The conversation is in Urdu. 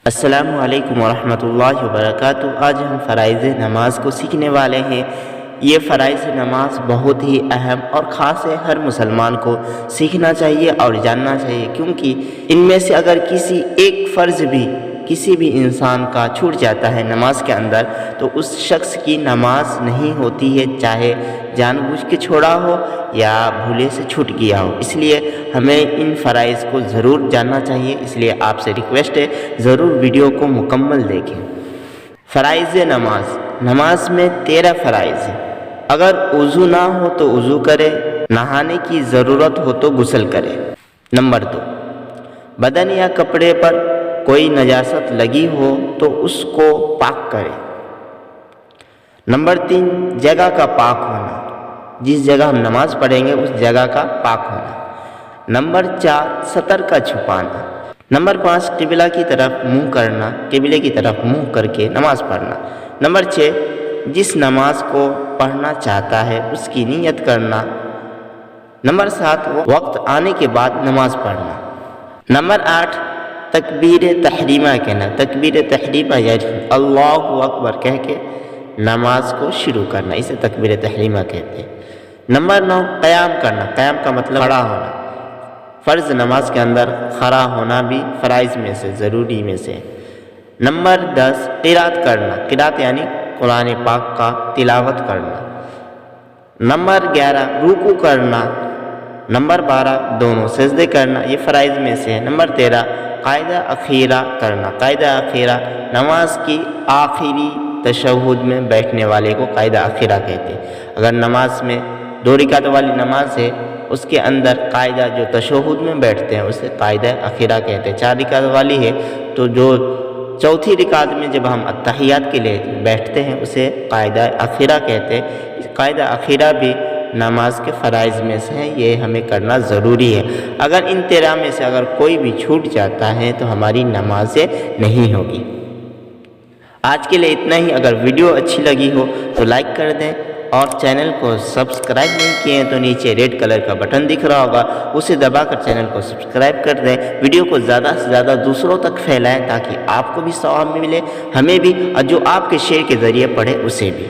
السلام علیکم ورحمۃ اللہ وبرکاتہ۔ آج ہم فرائض نماز کو سیکھنے والے ہیں۔ یہ فرائض نماز بہت ہی اہم اور خاص ہے، ہر مسلمان کو سیکھنا چاہیے اور جاننا چاہیے، کیونکہ ان میں سے اگر کسی ایک فرض بھی کسی بھی انسان کا چھوٹ جاتا ہے نماز کے اندر تو اس شخص کی نماز نہیں ہوتی ہے، چاہے جان بوجھ کے چھوڑا ہو یا بھولے سے چھوٹ گیا ہو۔ اس لیے ہمیں ان فرائض کو ضرور جاننا چاہیے، اس لیے آپ سے ریکویسٹ ہے ضرور ویڈیو کو مکمل دیکھیں۔ فرائض نماز میں 13 فرائض ہیں۔ اگر وضو نہ ہو تو وضو کرے، نہانے کی ضرورت ہو تو غسل کرے۔ نمبر 2، بدن یا کپڑے پر کوئی نجاست لگی ہو تو اس کو پاک کرے۔ نمبر 3، جگہ کا پاک ہونا، جس جگہ ہم نماز پڑھیں گے اس جگہ کا پاک ہونا۔ نمبر 4، سطر کا چھپانا۔ نمبر 5، قبلہ کی طرف منہ کرنا، قبلے کی طرف منہ کر کے نماز پڑھنا۔ نمبر 6، جس نماز کو پڑھنا چاہتا ہے اس کی نیت کرنا۔ نمبر 7، وقت آنے کے بعد نماز پڑھنا۔ نمبر 8، تکبیر تحریمہ کہنا۔ تکبیر تحریمہ یعنی اللہ اکبر کہہ کے نماز کو شروع کرنا، اسے تکبیر تحریمہ کہتے ہیں۔ نمبر 9، قیام کرنا۔ قیام کا مطلب کھڑا ہونا۔ فرض نماز کے اندر کھڑا ہونا بھی فرائض میں سے، ضروری میں سے۔ نمبر 10، قرات کرنا۔ قرات یعنی قرآن پاک کا تلاوت کرنا۔ نمبر 11، رکوع کرنا۔ نمبر 12، دونوں سجدے کرنا، یہ فرائض میں سے ہے۔ نمبر 13، قاعدہ اخیرہ کرنا۔ قاعدہ اخیرہ نماز کی آخری تشہد میں بیٹھنے والے کو قاعدہ اخیرہ کہتے ہیں۔ اگر نماز میں 2 رکعت والی نماز ہے، اس کے اندر قاعدہ جو تشہد میں بیٹھتے ہیں اسے قاعدہ اخیرہ کہتے ہیں۔ 4 رکعت والی ہے تو جو چوتھی رکعت میں جب ہم اتحیات کے لیے بیٹھتے ہیں اسے قاعدہ اخیرہ کہتے ہیں۔ قاعدہ اخیرہ بھی نماز کے فرائض میں سے ہے، یہ ہمیں کرنا ضروری ہے۔ اگر ان 13 میں سے اگر کوئی بھی چھوٹ جاتا ہے تو ہماری نماز نہیں ہوگی۔ آج کے لیے اتنا ہی۔ اگر ویڈیو اچھی لگی ہو تو لائک کر دیں، اور چینل کو سبسکرائب نہیں کیے ہیں تو نیچے ریڈ کلر کا بٹن دکھ رہا ہوگا، اسے دبا کر چینل کو سبسکرائب کر دیں۔ ویڈیو کو زیادہ سے زیادہ دوسروں تک پھیلائیں تاکہ آپ کو بھی ثواب ملے، ہمیں بھی، اور جو آپ کے شیئر کے ذریعے پڑھے اسے بھی۔